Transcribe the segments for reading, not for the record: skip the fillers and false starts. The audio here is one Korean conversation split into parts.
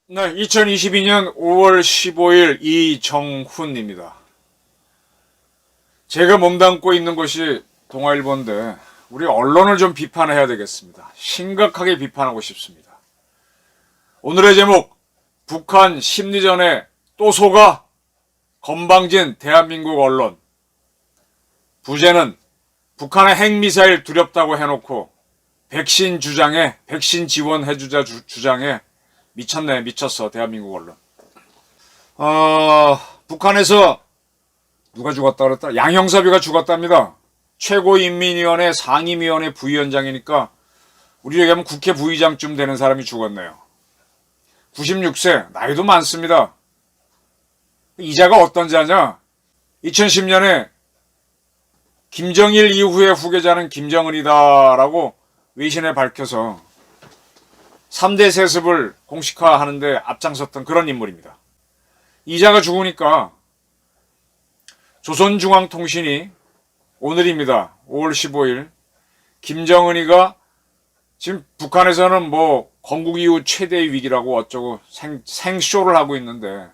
네, 2022년 5월 15일 이정훈입니다. 제가 몸담고 있는 것이 동아일보인데 우리 언론을 좀 비판해야 되겠습니다. 심각하게 비판하고 싶습니다. 오늘의 제목, 북한 심리전에 또 속아 건방진 대한민국 언론. 부제는 북한의 핵미사일 두렵다고 해놓고 백신 지원해주자 주장에 미쳤네, 미쳤어, 대한민국 언론. 북한에서 누가 죽었다 그랬다? 양형섭이가 죽었답니다. 최고인민위원회 상임위원회 부위원장이니까 우리 얘기하면 국회 부의장쯤 되는 사람이 죽었네요. 96세, 나이도 많습니다. 이자가 어떤 자냐? 2010년에 김정일 이후의 후계자는 김정은이다라고 외신에 밝혀서 3대 세습을 공식화하는데 앞장섰던 그런 인물입니다. 이자가 죽으니까 조선중앙통신이 오늘입니다. 5월 15일 김정은이가 지금 북한에서는 뭐 건국 이후 최대의 위기라고 어쩌고 생쇼를 하고 있는데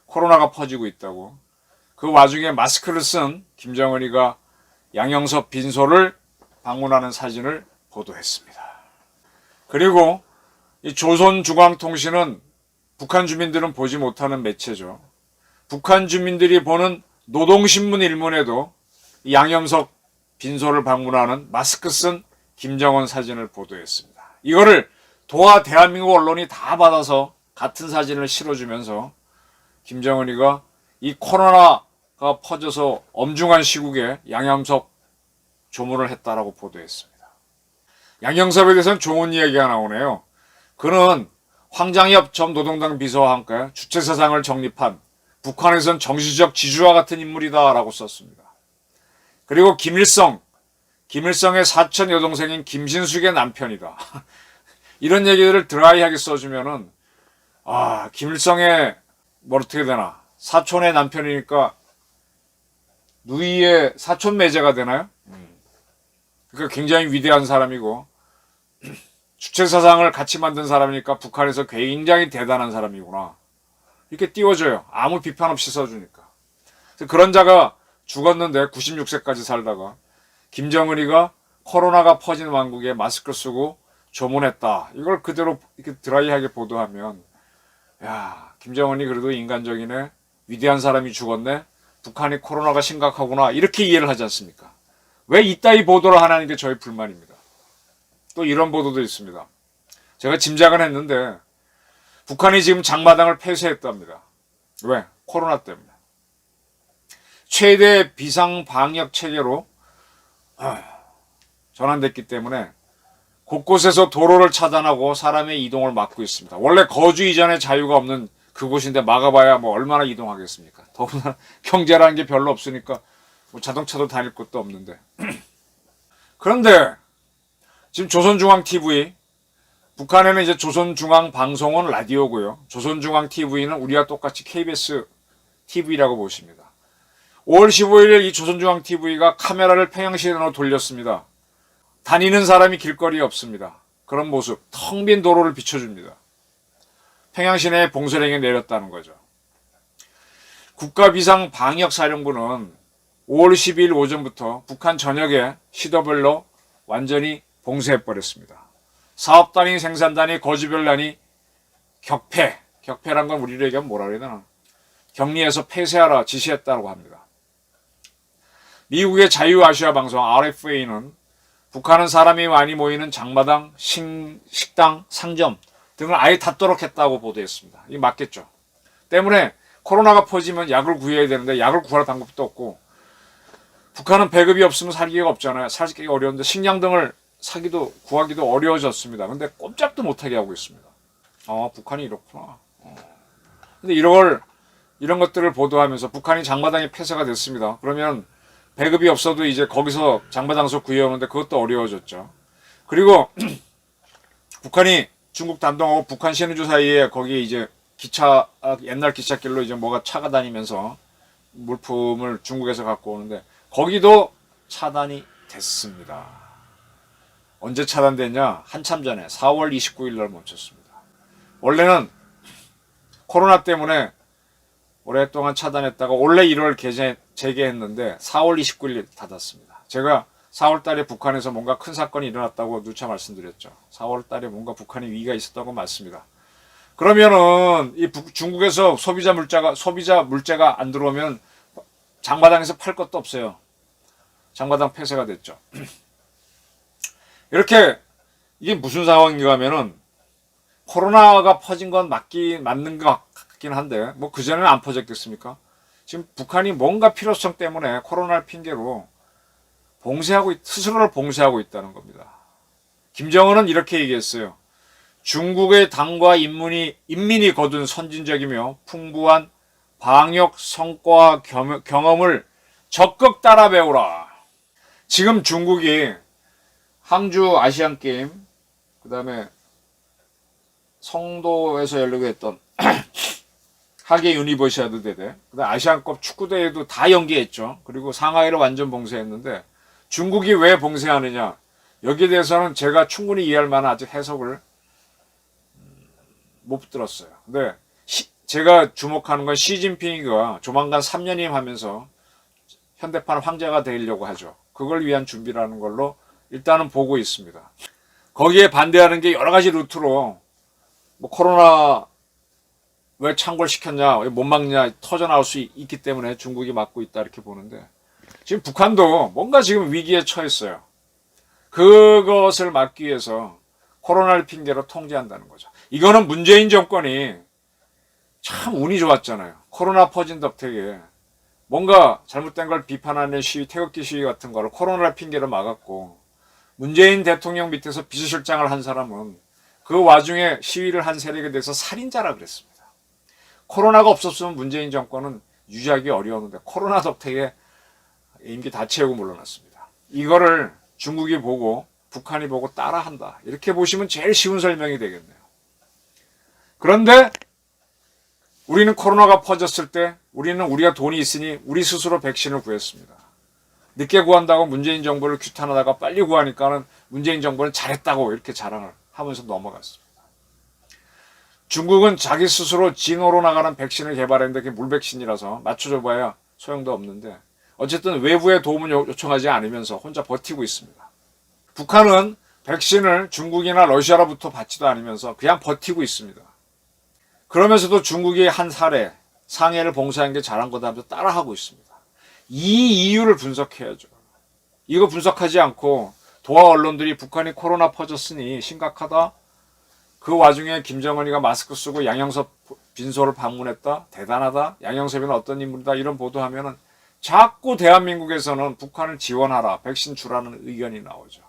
코로나가 퍼지고 있다고. 그 와중에 마스크를 쓴 김정은이가 양형섭 빈소를 방문하는 사진을 보도했습니다. 그리고 이 조선중앙통신은 북한 주민들은 보지 못하는 매체죠. 북한 주민들이 보는 노동신문 일면에도 양형섭 빈소를 방문하는 마스크 쓴 김정은 사진을 보도했습니다. 이거를 도하 대한민국 언론이 다 받아서 같은 사진을 실어주면서 김정은이가 이 코로나가 퍼져서 엄중한 시국에 양형섭 조문을 했다라고 보도했습니다. 양형섭에 대해서는 좋은 이야기가 나오네요. 그는 황장엽 전 노동당 비서와 함께 주체사상을 정립한 북한에선 정치적 지주와 같은 인물이다라고 썼습니다. 그리고 김일성의 사촌 여동생인 김신숙의 남편이다. 이런 얘기들을 드라이하게 써주면은 김일성의 뭐 어떻게 되나, 사촌의 남편이니까 누이의 사촌 매제가 되나요? 그러니까 굉장히 위대한 사람이고 주체사상을 같이 만든 사람이니까 북한에서 굉장히 대단한 사람이구나, 이렇게 띄워줘요. 아무 비판 없이 써주니까. 그런 자가 죽었는데 96세까지 살다가 김정은이가 코로나가 퍼진 왕국에 마스크 쓰고 조문했다, 이걸 그대로 이렇게 드라이하게 보도하면, 야, 김정은이 그래도 인간적이네, 위대한 사람이 죽었네, 북한이 코로나가 심각하구나, 이렇게 이해를 하지 않습니까? 왜 이따위 보도를 하는 게 저희 불만입니다. 또 이런 보도도 있습니다. 제가 짐작은 했는데 북한이 지금 장마당을 폐쇄했답니다. 왜? 코로나 때문에. 최대 비상방역 체계로 전환됐기 때문에 곳곳에서 도로를 차단하고 사람의 이동을 막고 있습니다. 원래 거주 이전에 자유가 없는 그곳인데 막아봐야 뭐 얼마나 이동하겠습니까? 더구나 경제라는 게 별로 없으니까 뭐 자동차도 다닐 곳도 없는데. 그런데 지금 조선중앙TV, 북한에는 이제 조선중앙방송은 라디오고요. 조선중앙TV는 우리와 똑같이 KBS TV라고 보십니다. 5월 15일 이 조선중앙TV가 카메라를 평양시내로 돌렸습니다. 다니는 사람이 길거리에 없습니다. 그런 모습, 텅 빈 도로를 비춰줍니다. 평양시내에 봉쇄령이 내렸다는 거죠. 국가비상방역사령부는 5월 12일 오전부터 북한 전역에 시도별로 완전히 봉쇄해버렸습니다. 사업단위, 생산단위, 거주별단위 격폐란 건 우리로 얘기하면 뭐라 그래야 되나, 격리해서 폐쇄하라 지시했다고 합니다. 미국의 자유아시아 방송 RFA는 북한은 사람이 많이 모이는 장마당, 식당, 상점 등을 아예 닫도록 했다고 보도했습니다. 이게 맞겠죠. 때문에 코로나가 퍼지면 약을 구해야 되는데 약을 구할 방법도 없고, 북한은 배급이 없으면 살기가 없잖아요. 살기가 어려운데 식량 등을 구하기도 어려워졌습니다. 근데 꼼짝도 못하게 하고 있습니다. 북한이 이렇구나. 근데 이런 것들을 보도하면서 북한이 장마당이 폐쇄가 됐습니다. 그러면 배급이 없어도 이제 거기서 장마당석 구해오는데 그것도 어려워졌죠. 그리고 북한이 중국 단동하고 북한 신의주 사이에 거기에 이제 옛날 기찻길로 이제 뭐가 차가 다니면서 물품을 중국에서 갖고 오는데 거기도 차단이 됐습니다. 언제 차단됐냐? 한참 전에 4월 29일 날 멈췄습니다. 원래는 코로나 때문에 오랫동안 차단했다가 올해 1월 재개했는데 4월 29일 닫았습니다. 제가 4월 달에 북한에서 뭔가 큰 사건이 일어났다고 누차 말씀드렸죠. 4월 달에 뭔가 북한에 위기가 있었다고 맞습니다. 그러면은 이 중국에서 소비자 물자가 안 들어오면 장마당에서 팔 것도 없어요. 장마당 폐쇄가 됐죠. 이렇게 이게 무슨 상황인가 하면은 코로나가 퍼진 건 맞는 것 같긴 한데 뭐 그전에는 안 퍼졌겠습니까? 지금 북한이 뭔가 필요성 때문에 코로나를 핑계로 스스로를 봉쇄하고 있다는 겁니다. 김정은은 이렇게 얘기했어요. 중국의 당과 인민이 거둔 선진적이며 풍부한 방역 성과와 경험을 적극 따라 배우라. 지금 중국이 항주 아시안게임, 그 다음에 성도에서 열리게 했던 하계 유니버시아드 대회, 그다음 아시안컵 축구대회도 다 연기했죠. 그리고 상하이를 완전 봉쇄했는데 중국이 왜 봉쇄하느냐? 여기에 대해서는 제가 충분히 이해할 만한 아직 해석을 못 들었어요. 근데 제가 주목하는 건 시진핑이가 조만간 3년임 하면서 현대판 황제가 되려고 하죠. 그걸 위한 준비라는 걸로 일단은 보고 있습니다. 거기에 반대하는 게 여러 가지 루트로 뭐 코로나 왜 창궐시켰냐, 왜 못 막냐, 터져나올 수 있기 때문에 중국이 막고 있다 이렇게 보는데 지금 북한도 뭔가 지금 위기에 처했어요. 그것을 막기 위해서 코로나를 핑계로 통제한다는 거죠. 이거는 문재인 정권이 참 운이 좋았잖아요. 코로나 퍼진 덕택에 뭔가 잘못된 걸 비판하는 시위, 태극기 시위 같은 거를 코로나를 핑계로 막았고 문재인 대통령 밑에서 비서실장을 한 사람은 그 와중에 시위를 한 세력에 대해서 살인자라 그랬습니다. 코로나가 없었으면 문재인 정권은 유지하기 어려웠는데 코로나 덕택에 임기 다 채우고 물러났습니다. 이거를 중국이 보고 북한이 보고 따라한다. 이렇게 보시면 제일 쉬운 설명이 되겠네요. 그런데 우리는 코로나가 퍼졌을 때 우리가 돈이 있으니 우리 스스로 백신을 구했습니다. 늦게 구한다고 문재인 정부를 규탄하다가 빨리 구하니까는 문재인 정부는 잘했다고 이렇게 자랑을 하면서 넘어갔습니다. 중국은 자기 스스로 진호로 나가는 백신을 개발했는데 그게 물백신이라서 맞춰줘봐야 소용도 없는데 어쨌든 외부의 도움을 요청하지 않으면서 혼자 버티고 있습니다. 북한은 백신을 중국이나 러시아로부터 받지도 않으면서 그냥 버티고 있습니다. 그러면서도 중국이 한 상해를 봉쇄한 게 잘한 거다 하면서 따라하고 있습니다. 이 이유를 분석해야죠. 이거 분석하지 않고 도하 언론들이 북한이 코로나 퍼졌으니 심각하다. 그 와중에 김정은이가 마스크 쓰고 양형섭 빈소를 방문했다. 대단하다. 양형섭이는 어떤 인물이다. 이런 보도하면은 자꾸 대한민국에서는 북한을 지원하라. 백신 주라는 의견이 나오죠.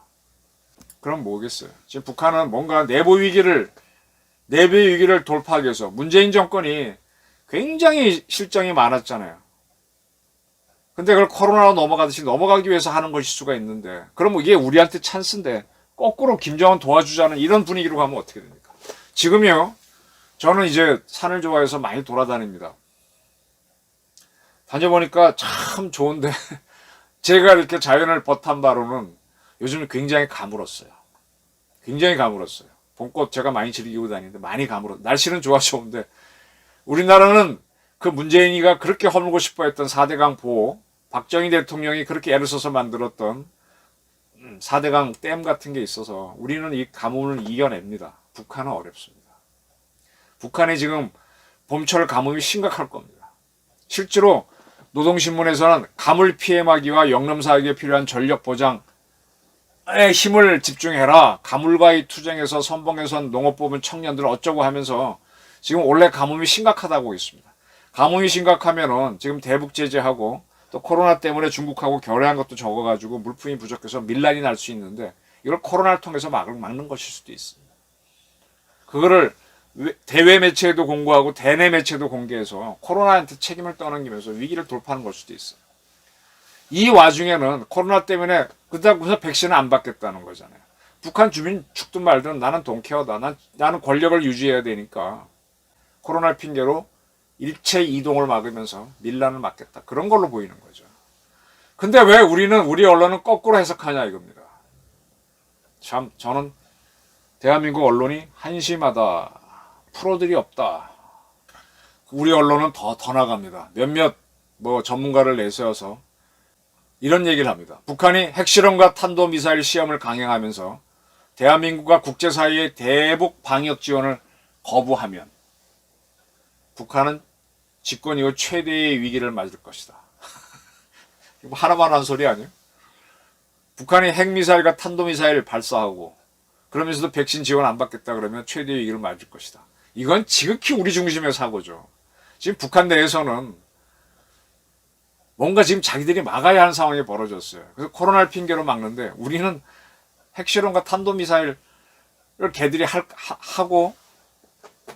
그럼 뭐겠어요? 지금 북한은 뭔가 내부 위기를 돌파하기 위해서 문재인 정권이 굉장히 실정이 많았잖아요. 근데 그걸 코로나로 넘어가기 위해서 하는 것일 수가 있는데 그럼 이게 우리한테 찬스인데 거꾸로 김정은 도와주자는 이런 분위기로 가면 어떻게 됩니까? 지금요. 저는 이제 산을 좋아해서 많이 돌아다닙니다. 다녀보니까 참 좋은데 제가 이렇게 자연을 벗한 바로는 요즘 굉장히 가물었어요. 굉장히 가물었어요. 봄꽃 제가 많이 즐기고 다니는데 많이 가물었어요. 날씨는 좋은데 우리나라는 그 문재인이가 그렇게 허물고 싶어 했던 4대강 보호, 박정희 대통령이 그렇게 애를 써서 만들었던 4대강 댐 같은 게 있어서 우리는 이 가뭄을 이겨냅니다. 북한은 어렵습니다. 북한이 지금 봄철 가뭄이 심각할 겁니다. 실제로 노동신문에서는 가물 피해 막이와 영농사역에 필요한 전력 보장에 힘을 집중해라. 가물과의 투쟁에서 선봉에선 농업 뽑은 청년들 어쩌고 하면서 지금 원래 가뭄이 심각하다고 있습니다. 가뭄이 심각하면은 지금 대북 제재하고 또 코로나 때문에 중국하고 결례한 것도 적어가지고 물품이 부족해서 밀란이 날 수 있는데 이걸 코로나를 통해서 막는 것일 수도 있습니다. 그거를 대외 매체에도 공고하고 대내 매체도 공개해서 코로나한테 책임을 떠넘기면서 위기를 돌파하는 걸 수도 있어요. 이 와중에는 코로나 때문에 그다음부터 백신을 안 받겠다는 거잖아요. 북한 주민 죽든 말든 나는 돈케어다. 나는 권력을 유지해야 되니까 코로나 핑계로 일체 이동을 막으면서 밀란을 막겠다. 그런 걸로 보이는 거죠. 근데 왜 우리 언론은 거꾸로 해석하냐 이겁니다. 참 저는 대한민국 언론이 한심하다. 프로들이 없다. 우리 언론은 더 나갑니다. 몇몇 전문가를 내세워서 이런 얘기를 합니다. 북한이 핵실험과 탄도미사일 시험을 강행하면서 대한민국과 국제사회의 대북 방역 지원을 거부하면 북한은 집권 이후 최대의 위기를 맞을 것이다. 이거 하나만 한 소리 아니에요? 북한이 핵미사일과 탄도미사일 발사하고 그러면서도 백신 지원 안 받겠다 그러면 최대의 위기를 맞을 것이다. 이건 지극히 우리 중심의 사고죠. 지금 북한 내에서는 뭔가 지금 자기들이 막아야 하는 상황이 벌어졌어요. 그래서 코로나를 핑계로 막는데 우리는 핵실험과 탄도미사일을 걔들이 하고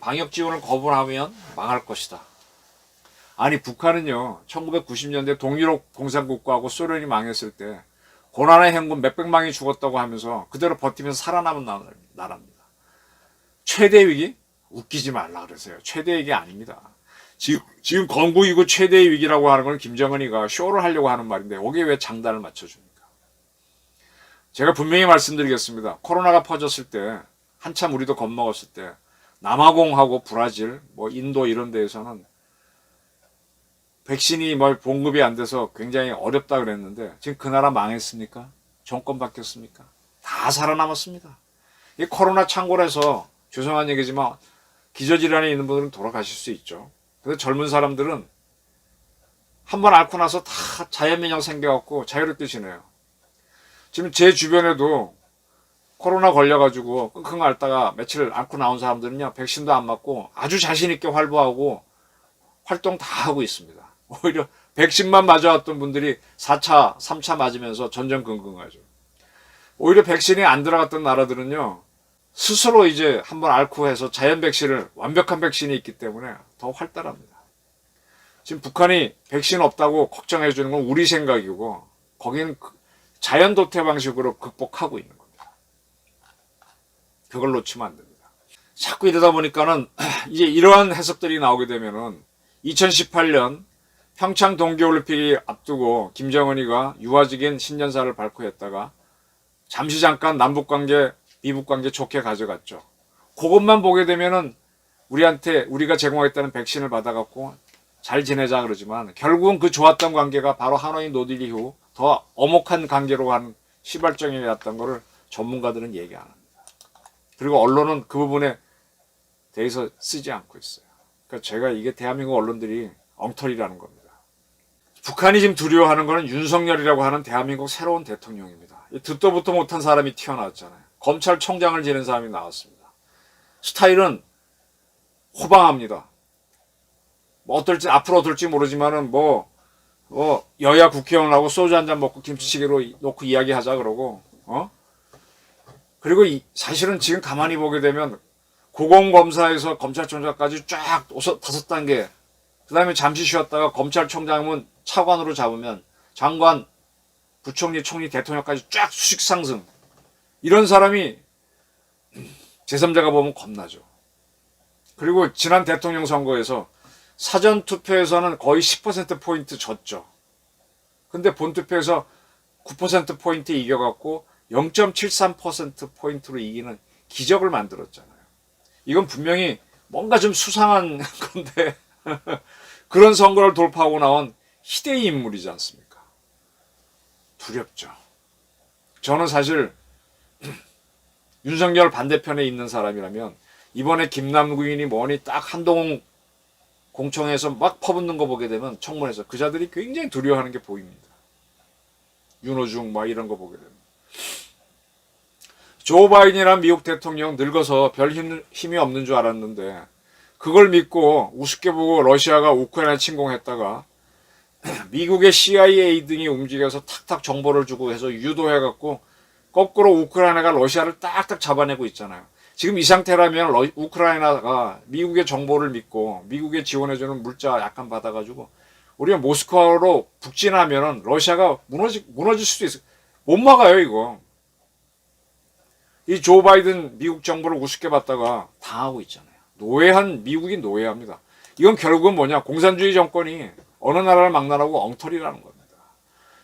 방역 지원을 거부하면 망할 것이다. 아니 북한은요 1990년대 동유럽 공산국가하고 소련이 망했을 때 고난의 행군 몇백만이 죽었다고 하면서 그대로 버티면서 살아남은 나라입니다. 최대 위기? 웃기지 말라 그러세요. 최대 위기 아닙니다. 지금 건국이고 최대의 위기라고 하는 건 김정은이가 쇼를 하려고 하는 말인데 여기에 왜 장단을 맞춰줍니까? 제가 분명히 말씀드리겠습니다. 코로나가 퍼졌을 때 한참 우리도 겁먹었을 때 남아공하고 브라질, 인도 이런 데에서는 백신이 공급이 안 돼서 굉장히 어렵다 그랬는데 지금 그 나라 망했습니까? 정권 바뀌었습니까? 다 살아남았습니다. 이 코로나 창궐해서 죄송한 얘기지만 기저질환이 있는 분들은 돌아가실 수 있죠. 근데 젊은 사람들은 한번 앓고 나서 다 자연면역 생겨갖고 자유롭게 지내요. 지금 제 주변에도 코로나 걸려가지고 끙끙 앓다가 며칠 앓고 나온 사람들은요, 백신도 안 맞고 아주 자신있게 활보하고 활동 다 하고 있습니다. 오히려 백신만 맞아왔던 분들이 4차, 3차 맞으면서 전전긍긍하죠. 오히려 백신이 안 들어갔던 나라들은요, 스스로 이제 한번 앓고 해서 자연 백신을, 완벽한 백신이 있기 때문에 더 활달합니다. 지금 북한이 백신 없다고 걱정해 주는 건 우리 생각이고, 거기는 자연 도태 방식으로 극복하고 있는 겁니다. 그걸 놓치면 안 됩니다. 자꾸 이러다 보니까는 이제 이러한 해석들이 나오게 되면은 2018년 평창 동계올림픽이 앞두고 김정은이가 유화적인 신년사를 발표했다가 잠시 잠깐 남북관계, 미북관계 좋게 가져갔죠. 그것만 보게 되면은 우리가 제공했다는 백신을 받아갖고 잘 지내자 그러지만 결국은 그 좋았던 관계가 바로 하노이 노딜 이후 더 엄혹한 관계로 간 시발점이 났던 거를 전문가들은 얘기 안 합니다. 그리고 언론은 그 부분에 대해서 쓰지 않고 있어요. 그러니까 제가 이게 대한민국 언론들이 엉터리라는 겁니다. 북한이 지금 두려워하는 거는 윤석열이라고 하는 대한민국 새로운 대통령입니다. 듣도 보도 못한 사람이 튀어나왔잖아요. 검찰총장을 지낸 사람이 나왔습니다. 스타일은 호방합니다. 앞으로 어떨지 모르지만은 여야 국회의원하고 소주 한잔 먹고 김치찌개로 놓고 이야기하자 그러고, 그리고 사실은 지금 가만히 보게 되면 고공검사에서 검찰총장까지 쫙 5단계, 그 다음에 잠시 쉬었다가 검찰총장은 차관으로 잡으면 장관, 부총리, 총리, 대통령까지 쫙 수직 상승. 이런 사람이 제3자가 보면 겁나죠. 그리고 지난 대통령 선거에서 사전투표에서는 거의 10%포인트 졌죠. 근데 본투표에서 9%포인트 이겨갖고 0.73%포인트로 이기는 기적을 만들었잖아요. 이건 분명히 뭔가 좀 수상한 건데 그런 선거를 돌파하고 나온 희대의 인물이지 않습니까? 두렵죠. 저는 사실 윤석열 반대편에 있는 사람이라면 이번에 김남구인이 뭐니 딱 한동훈 공청회에서 막 퍼붓는 거 보게 되면 청문회에서 그자들이 굉장히 두려워하는 게 보입니다. 윤호중 이런 거 보게 되면. 조 바이든이란 미국 대통령 늙어서 별 힘이 없는 줄 알았는데 그걸 믿고 우습게 보고 러시아가 우크라이나 침공했다가 미국의 CIA 등이 움직여서 탁탁 정보를 주고 해서 유도해갖고 거꾸로 우크라이나가 러시아를 딱딱 잡아내고 있잖아요. 지금 이 상태라면 우크라이나가 미국의 정보를 믿고 미국에 지원해주는 물자 약간 받아가지고 우리가 모스크바로 북진하면 러시아가 무너질 수도 있어요. 못 막아요 이거. 이 조 바이든 미국 정부를 우습게 봤다가 당하고 있잖아요. 미국이 노예합니다. 이건 결국은 뭐냐? 공산주의 정권이 어느 나라를 막론하고 엉터리라는 겁니다.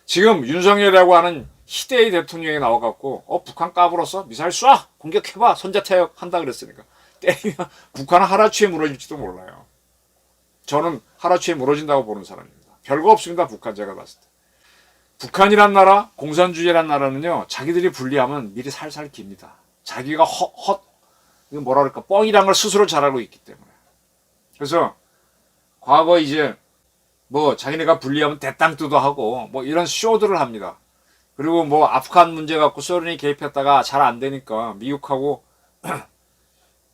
지금 윤석열이라고 하는 희대의 대통령이 나와갖고 북한 까불었어? 미사일 쏴! 공격해봐! 선제타격 한다 그랬으니까 때리면 북한은 하루아침에 무너질지도 몰라요. 저는 하루아침에 무너진다고 보는 사람입니다. 별거 없습니다. 북한 제가 봤을 때. 북한이란 나라, 공산주의란 나라는요, 자기들이 분리하면 미리 살살 깁니다. 자기가 이거 뭐라 그럴까, 뻥이란 걸 스스로 잘 알고 있기 때문에. 그래서, 과거 이제, 자기네가 분리하면 대땅뜨도 하고, 이런 쇼들을 합니다. 그리고 아프간 문제 갖고 소련이 개입했다가 잘 안 되니까, 미국하고,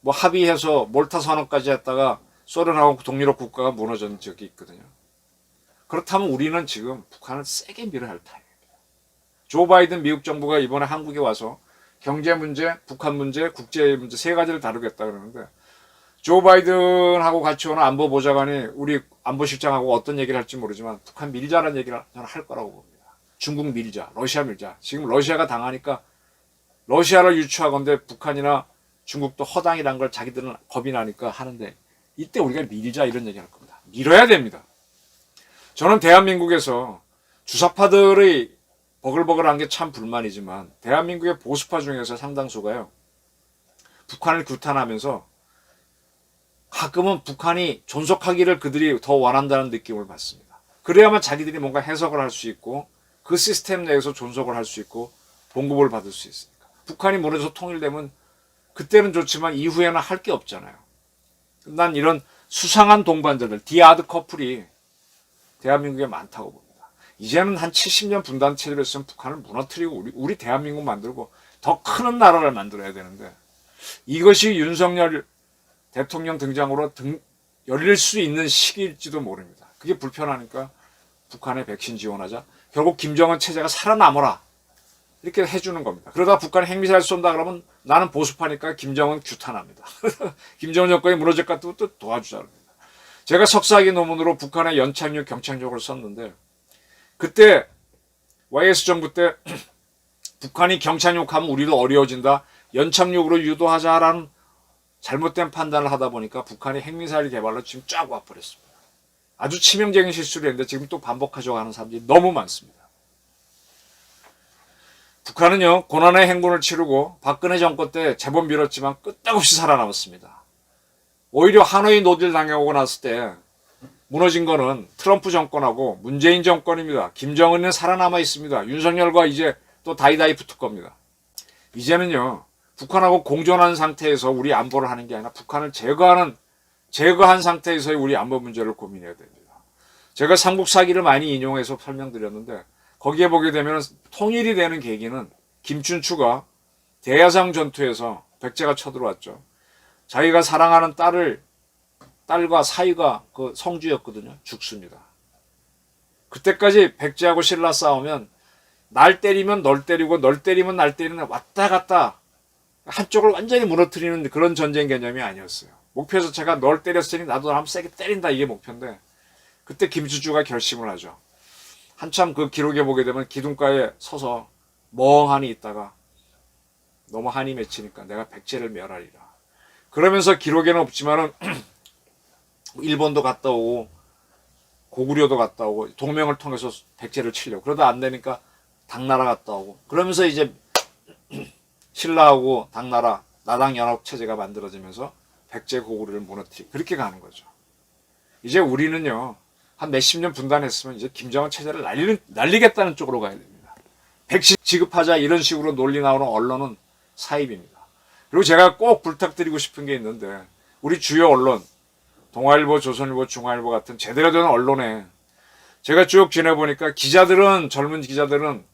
합의해서 몰타 선언까지 했다가, 소련하고 동유럽 국가가 무너진 적이 있거든요. 그렇다면 우리는 지금 북한을 세게 밀어야 할 타임입니다. 조 바이든 미국 정부가 이번에 한국에 와서 경제 문제, 북한 문제, 국제 문제 세 가지를 다루겠다 그러는데 조 바이든하고 같이 오는 안보보좌관이 우리 안보실장하고 어떤 얘기를 할지 모르지만 북한 밀자라는 얘기를 저는 할 거라고 봅니다. 중국 밀자, 러시아 밀자. 지금 러시아가 당하니까 러시아를 유추하건대 북한이나 중국도 허당이란 걸 자기들은 겁이 나니까 하는데 이때 우리가 밀자 이런 얘기 할 겁니다. 밀어야 됩니다. 저는 대한민국에서 주사파들의 버글버글한 게 참 불만이지만 대한민국의 보수파 중에서 상당수가요. 북한을 규탄하면서 가끔은 북한이 존속하기를 그들이 더 원한다는 느낌을 받습니다. 그래야만 자기들이 뭔가 해석을 할 수 있고 그 시스템 내에서 존속을 할 수 있고 봉급을 받을 수 있으니까. 북한이 무너져서 통일되면 그때는 좋지만 이후에는 할 게 없잖아요. 난 이런 수상한 동반자들, 디아드 커플이 대한민국에 많다고 봅니다. 이제는 한 70년 분단 체제를 했으면 북한을 무너뜨리고 우리 대한민국 만들고 더 큰 나라를 만들어야 되는데 이것이 윤석열 대통령 등장으로 열릴 수 있는 시기일지도 모릅니다. 그게 불편하니까 북한에 백신 지원하자. 결국 김정은 체제가 살아남아라. 이렇게 해주는 겁니다. 그러다 북한이 핵미사일 쏜다 그러면 나는 보수파니까 김정은 규탄합니다. 김정은 정권이 무너질 것 같으면 또 도와주자 합니다. 제가 석사학위 논문으로 북한의 연착륙 경착륙을 썼는데 그때 YS 정부 때 북한이 경착륙하면 우리도 어려워진다. 연착륙으로 유도하자라는 잘못된 판단을 하다 보니까 북한이 핵미사일 개발로 지금 쫙 와버렸습니다. 아주 치명적인 실수를 했는데 지금 또 반복하려고 하는 사람들이 너무 많습니다. 북한은요, 고난의 행군을 치르고 박근혜 정권 때 제법 밀었지만 끄떡없이 살아남았습니다. 오히려 하노이 노딜 당하고 났을 때 무너진 거는 트럼프 정권하고 문재인 정권입니다. 김정은은 살아남아 있습니다. 윤석열과 이제 또 다이다이 붙을 겁니다. 이제는요, 북한하고 공존하는 상태에서 우리 안보를 하는 게 아니라 북한을 제거한 상태에서의 우리 안보 문제를 고민해야 됩니다. 제가 삼국 사기를 많이 인용해서 설명드렸는데 거기에 보게 되면 통일이 되는 계기는 김춘추가 대야상 전투에서 백제가 쳐들어왔죠. 자기가 사랑하는 딸과 사위가 그 성주였거든요. 죽습니다. 그때까지 백제하고 신라 싸우면 날 때리면 널 때리고 널 때리면 날 때리는 왔다 갔다 한쪽을 완전히 무너뜨리는 그런 전쟁 개념이 아니었어요. 목표 자체가 널 때렸으니 나도 한번 세게 때린다 이게 목표인데 그때 김춘추가 결심을 하죠. 한참 그 기록에 보게 되면 기둥가에 서서 멍하니 있다가 너무 한이 맺히니까 내가 백제를 멸하리라. 그러면서 기록에는 없지만은 일본도 갔다 오고 고구려도 갔다 오고 동맹을 통해서 백제를 치려고 그러다 안 되니까 당나라 갔다 오고 그러면서 이제 신라하고 당나라 나당 연합 체제가 만들어지면서 백제 고구려를 무너뜨리고 그렇게 가는 거죠. 이제 우리는요 한 몇십 년 분단했으면 이제 김정은 체제를 날리겠다는 쪽으로 가야 됩니다. 백신 지급하자 이런 식으로 논리 나오는 언론은 사입입니다. 그리고 제가 꼭 부탁드리고 싶은 게 있는데 우리 주요 언론 동아일보, 조선일보, 중앙일보 같은 제대로 된 언론에 제가 쭉 지내보니까 젊은 기자들은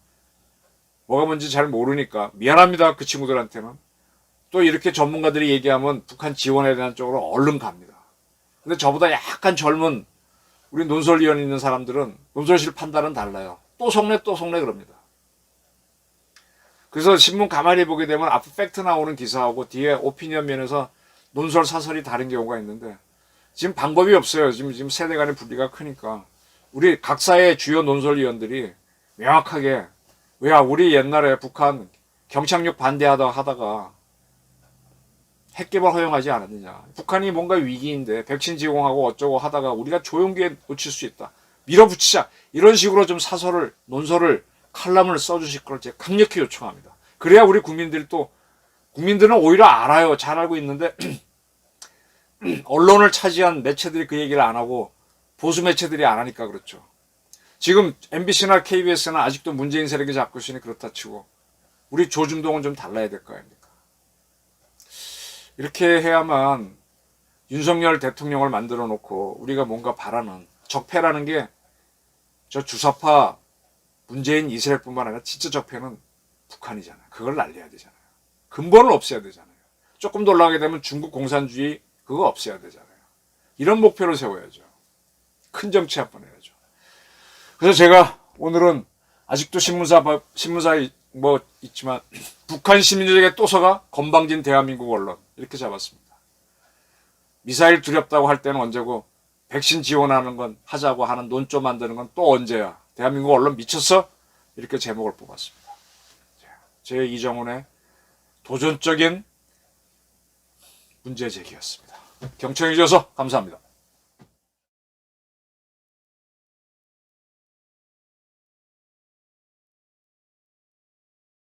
뭐가 뭔지 잘 모르니까 미안합니다. 그 친구들한테는. 또 이렇게 전문가들이 얘기하면 북한 지원에 대한 쪽으로 얼른 갑니다. 근데 저보다 약간 젊은 우리 논설위원 있는 사람들은 논설실 판단은 달라요. 또 속내 그럽니다. 그래서 신문 가만히 보게 되면 앞에 팩트 나오는 기사하고 뒤에 오피니언 면에서 논설 사설이 다른 경우가 있는데 지금 방법이 없어요. 지금 세대 간의 분리가 크니까 우리 각사의 주요 논설위원들이 명확하게 우리 옛날에 북한 경착륙 반대하다가 핵개발 허용하지 않았느냐. 북한이 뭔가 위기인데 백신 제공하고 어쩌고 하다가 우리가 조용기에 놓칠 수 있다. 밀어붙이자. 이런 식으로 좀 사설을, 논설을, 칼럼을 써주실 걸 제가 강력히 요청합니다. 그래야 우리 국민들은 오히려 알아요. 잘 알고 있는데 언론을 차지한 매체들이 그 얘기를 안 하고 보수 매체들이 안 하니까 그렇죠. 지금 MBC나 KBS는 아직도 문재인 세력이 잡고 있으니 그렇다 치고 우리 조중동은 좀 달라야 될 거 아닙니까? 이렇게 해야만 윤석열 대통령을 만들어 놓고 우리가 뭔가 바라는 적폐라는 게 저 주사파 문재인 이세력뿐만 아니라 진짜 적폐는 북한이잖아요. 그걸 날려야 되잖아요. 근본을 없애야 되잖아요. 조금 더 올라가게 되면 중국 공산주의 그거 없애야 되잖아요. 이런 목표를 세워야죠. 큰 정치 한번 해야죠. 그래서 제가 오늘은 아직도 신문사 뭐 있지만 북한 시민들에게 또서가 건방진 대한민국 언론 이렇게 잡았습니다. 미사일 두렵다고 할 때는 언제고 백신 지원하는 건 하자고 하는 논조 만드는 건 또 언제야. 대한민국 언론 미쳤어? 이렇게 제목을 뽑았습니다. 제 이정훈의 도전적인 문제 제기였습니다. 경청해 주셔서 감사합니다.